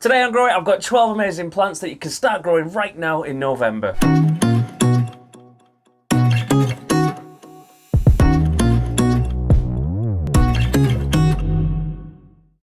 Today I'm growing, I've got 12 amazing plants that you can start growing right now in November.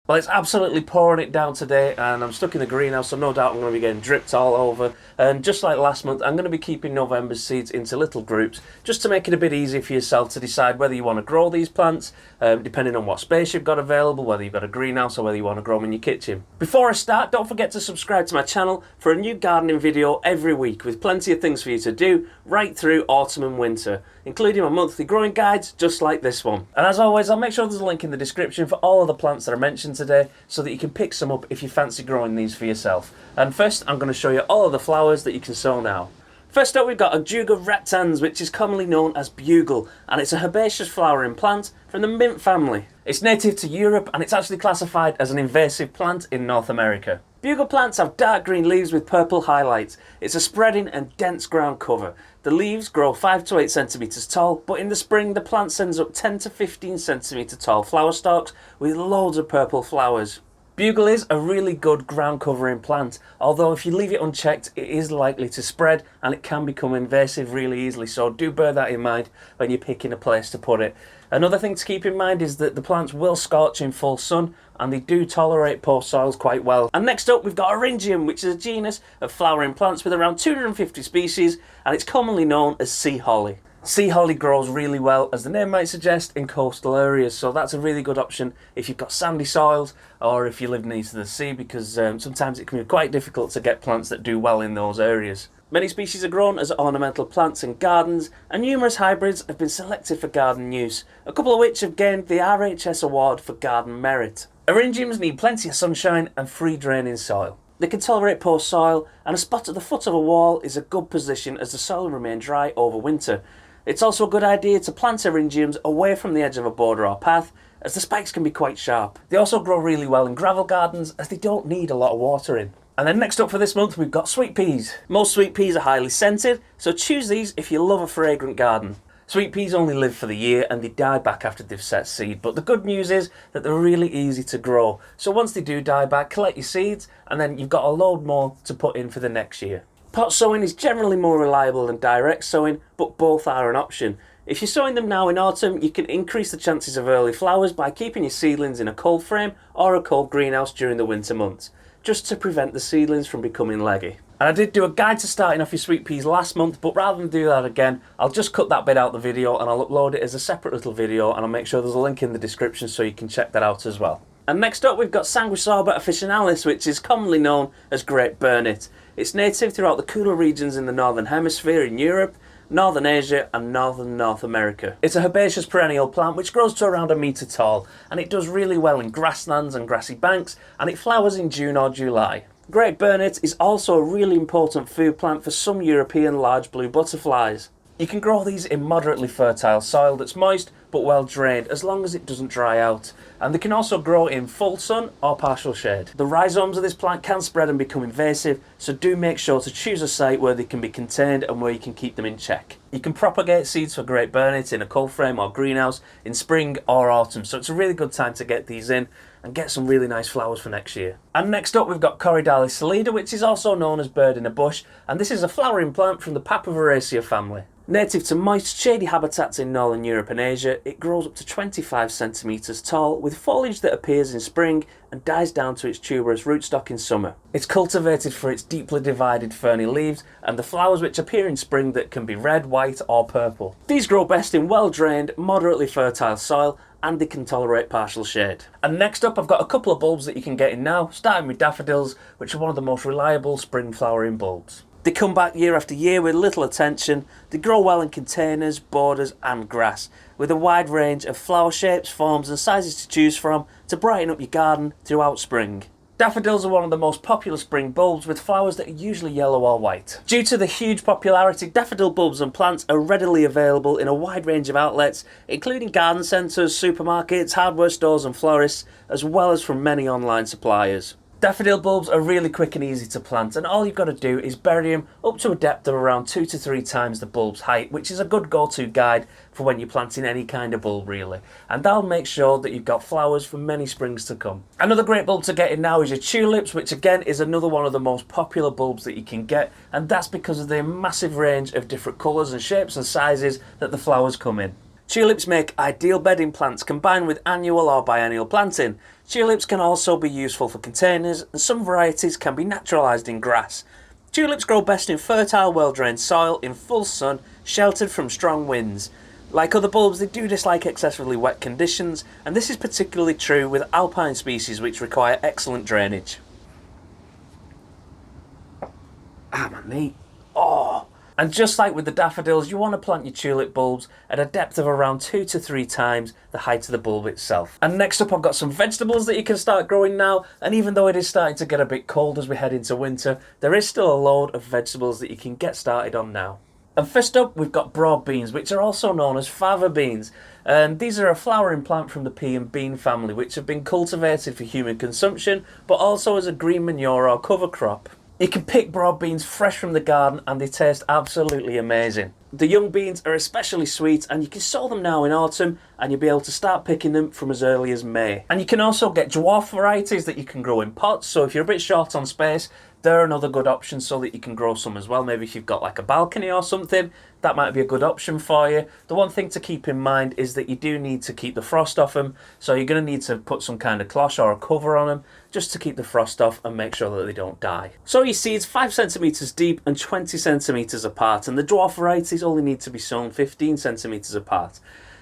Well, it's absolutely pouring it down today and I'm stuck in the greenhouse, so no doubt I'm going to be getting dripped all over. And just like last month, I'm going to be keeping November's seeds into little groups just to make it a bit easier for yourself to decide whether you want to grow these plants, depending on what space you've got available, whether you've got a greenhouse or whether you want to grow them in your kitchen. Before I start, don't forget to subscribe to my channel for a new gardening video every week with plenty of things for you to do right through autumn and winter, including my monthly growing guides just like this one. And as always, I'll make sure there's a link in the description for all of the plants that I mentioned today so that you can pick some up if you fancy growing these for yourself. And first I'm going to show you all of the flowers that you can sow now. First up we've got Ajuga reptans, which is commonly known as Bugle, and it's a herbaceous flowering plant from the mint family. It's native to Europe and it's actually classified as an invasive plant in North America. Bugle plants have dark green leaves with purple highlights. It's a spreading and dense ground cover. The leaves grow 5 to 8 centimetres tall, but in the spring the plant sends up 10 to 15 centimetre tall flower stalks with loads of purple flowers. Bugle is a really good ground covering plant, although if you leave it unchecked it is likely to spread and it can become invasive really easily, so do bear that in mind when you're picking a place to put it. Another thing to keep in mind is that the plants will scorch in full sun and they do tolerate poor soils quite well. And next up we've got Eryngium, which is a genus of flowering plants with around 250 species and it's commonly known as sea holly. Sea holly grows really well, as the name might suggest, in coastal areas, so that's a really good option if you've got sandy soils or if you live near to the sea, because sometimes it can be quite difficult to get plants that do well in those areas. Many species are grown as ornamental plants in gardens, and numerous hybrids have been selected for garden use, a couple of which have gained the RHS award for garden merit. Eryngiums need plenty of sunshine and free draining soil. They can tolerate poor soil, and a spot at the foot of a wall is a good position as the soil will remain dry over winter. It's also a good idea to plant Eryngiums away from the edge of a border or path, as the spikes can be quite sharp. They also grow really well in gravel gardens as they don't need a lot of watering. And then next up for this month we've got sweet peas. Most sweet peas are highly scented, so choose these if you love a fragrant garden. Sweet peas only live for the year and they die back after they've set seed, but the good news is that they're really easy to grow. So once they do die back, collect your seeds and then you've got a load more to put in for the next year. Pot sowing is generally more reliable than direct sowing, but both are an option. If you're sowing them now in autumn, you can increase the chances of early flowers by keeping your seedlings in a cold frame or a cold greenhouse during the winter months, just to prevent the seedlings from becoming leggy. And I did do a guide to starting off your sweet peas last month, but rather than do that again, I'll just cut that bit out of the video and I'll upload it as a separate little video, and I'll make sure there's a link in the description so you can check that out as well. And next up we've got Sanguisorba officinalis, which is commonly known as Great Burnet. It's native throughout the cooler regions in the Northern Hemisphere in Europe, Northern Asia and Northern North America. It's a herbaceous perennial plant which grows to around 1 metre tall, and it does really well in grasslands and grassy banks, and it flowers in June or July. Great Burnet is also a really important food plant for some European large blue butterflies. You can grow these in moderately fertile soil that's moist but well drained, as long as it doesn't dry out, and they can also grow in full sun or partial shade. The rhizomes of this plant can spread and become invasive, so do make sure to choose a site where they can be contained and where you can keep them in check. You can propagate seeds for Great Burnet in a cold frame or greenhouse in spring or autumn, so it's a really good time to get these in and get some really nice flowers for next year. And next up we've got Corydalis solida, which is also known as bird in a bush, and this is a flowering plant from the Papaveraceae family. Native to moist, shady habitats in Northern Europe and Asia, it grows up to 25 centimetres tall with foliage that appears in spring and dies down to its tuberous rootstock in summer. It's cultivated for its deeply divided ferny leaves and the flowers which appear in spring that can be red, white or purple. These grow best in well-drained, moderately fertile soil, and they can tolerate partial shade. And next up I've got a couple of bulbs that you can get in now, starting with daffodils, which are one of the most reliable spring flowering bulbs. They come back year after year with little attention. They grow well in containers, borders and grass, with a wide range of flower shapes, forms and sizes to choose from to brighten up your garden throughout spring. Daffodils are one of the most popular spring bulbs, with flowers that are usually yellow or white. Due to the huge popularity, daffodil bulbs and plants are readily available in a wide range of outlets, including garden centres, supermarkets, hardware stores and florists, as well as from many online suppliers. Daffodil bulbs are really quick and easy to plant, and all you've got to do is bury them up to a depth of around 2 to 3 times the bulb's height, which is a good go-to guide for when you're planting any kind of bulb really. And that'll make sure that you've got flowers for many springs to come. Another great bulb to get in now is your tulips, which again is another one of the most popular bulbs that you can get, and that's because of the massive range of different colours and shapes and sizes that the flowers come in. Tulips make ideal bedding plants combined with annual or biennial planting. Tulips can also be useful for containers, and some varieties can be naturalised in grass. Tulips grow best in fertile, well-drained soil in full sun, sheltered from strong winds. Like other bulbs, they do dislike excessively wet conditions, and this is particularly true with alpine species which require excellent drainage. Ah, my knee. Oh! And just like with the daffodils, you want to plant your tulip bulbs at a depth of around 2 to 3 times the height of the bulb itself. And next up I've got some vegetables that you can start growing now, and even though it is starting to get a bit cold as we head into winter, there is still a load of vegetables that you can get started on now. And first up we've got broad beans, which are also known as fava beans. And these are a flowering plant from the pea and bean family, which have been cultivated for human consumption, but also as a green manure or cover crop. You can pick broad beans fresh from the garden and they taste absolutely amazing. The young beans are especially sweet, and you can sow them now in autumn and you'll be able to start picking them from as early as May. And you can also get dwarf varieties that you can grow in pots, so if you're a bit short on space, they're another good option so that you can grow some as well. Maybe if you've got like a balcony or something, that might be a good option for you. The one thing to keep in mind is that you do need to keep the frost off them, so you're going to need to put some kind of cloche or a cover on them just to keep the frost off and make sure that they don't die. Sow your seeds 5 centimetres deep and 20 centimetres apart, and the dwarf varieties only need to be sown 15 centimetres apart.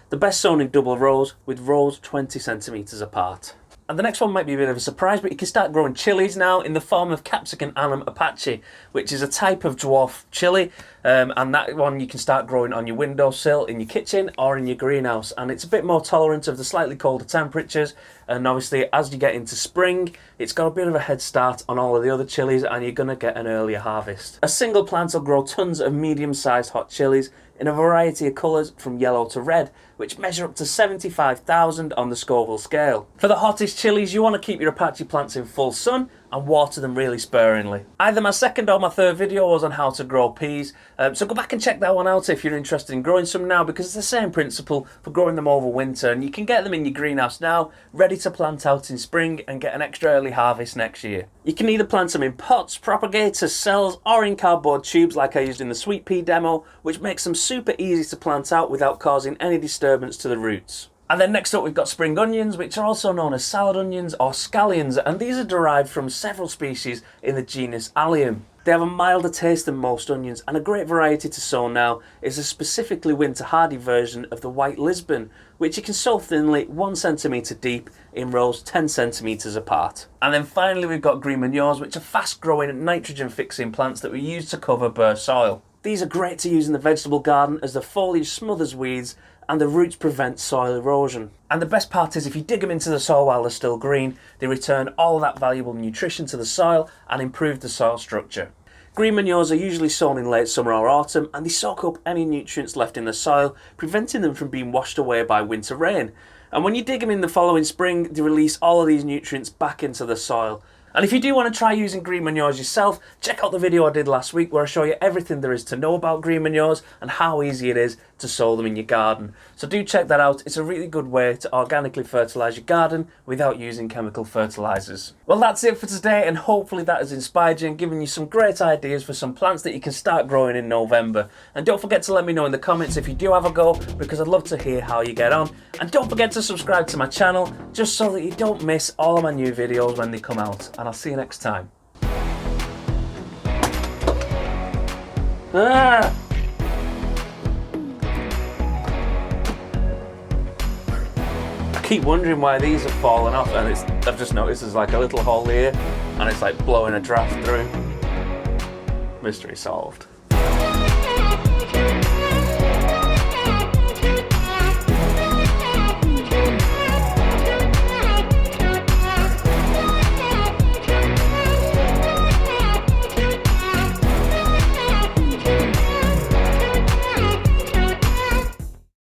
The best sown in double rows, with rows 20 centimetres apart. And the next one might be a bit of a surprise, but you can start growing chilies now in the form of Capsicum annuum Apache, which is a type of dwarf chili, and that one you can start growing on your windowsill, in your kitchen or in your greenhouse, and it's a bit more tolerant of the slightly colder temperatures, and obviously as you get into spring it's got a bit of a head start on all of the other chilies and you're going to get an earlier harvest. A single plant will grow tons of medium-sized hot chilies in a variety of colours from yellow to red, which measure up to 75,000 on the Scoville scale. For the hottest chilies, you want to keep your Apache plants in full sun and water them really sparingly. Either my second or my third video was on how to grow peas, so go back and check that one out if you're interested in growing some now, because it's the same principle for growing them over winter, and you can get them in your greenhouse now, ready to plant out in spring and get an extra early harvest next year. You can either plant them in pots, propagators, cells, or in cardboard tubes like I used in the sweet pea demo, which makes them super easy to plant out without causing any disturbance to the roots. And then next up we've got spring onions, which are also known as salad onions or scallions, and these are derived from several species in the genus Allium. They have a milder taste than most onions, and a great variety to sow now is a specifically winter hardy version of the white Lisbon, which you can sow thinly 1 centimetre deep in rows 10 centimetres apart. And then finally we've got green manures, which are fast growing nitrogen fixing plants that we use to cover bare soil. These are great to use in the vegetable garden as the foliage smothers weeds and the roots prevent soil erosion. And the best part is if you dig them into the soil while they're still green, they return all of that valuable nutrition to the soil and improve the soil structure. Green manures are usually sown in late summer or autumn, and they soak up any nutrients left in the soil, preventing them from being washed away by winter rain. And when you dig them in the following spring, they release all of these nutrients back into the soil. And if you do want to try using green manures yourself, check out the video I did last week where I show you everything there is to know about green manures and how easy it is to sow them in your garden. So do check that out. It's a really good way to organically fertilise your garden without using chemical fertilisers. Well, that's it for today, and hopefully that has inspired you and given you some great ideas for some plants that you can start growing in November. And don't forget to let me know in the comments if you do have a go, because I'd love to hear how you get on. And don't forget to subscribe to my channel just so that you don't miss all of my new videos when they come out. And I'll see you next time. I keep wondering why these have fallen off, and I've just noticed there's like a little hole here and it's like blowing a draft through. Mystery solved.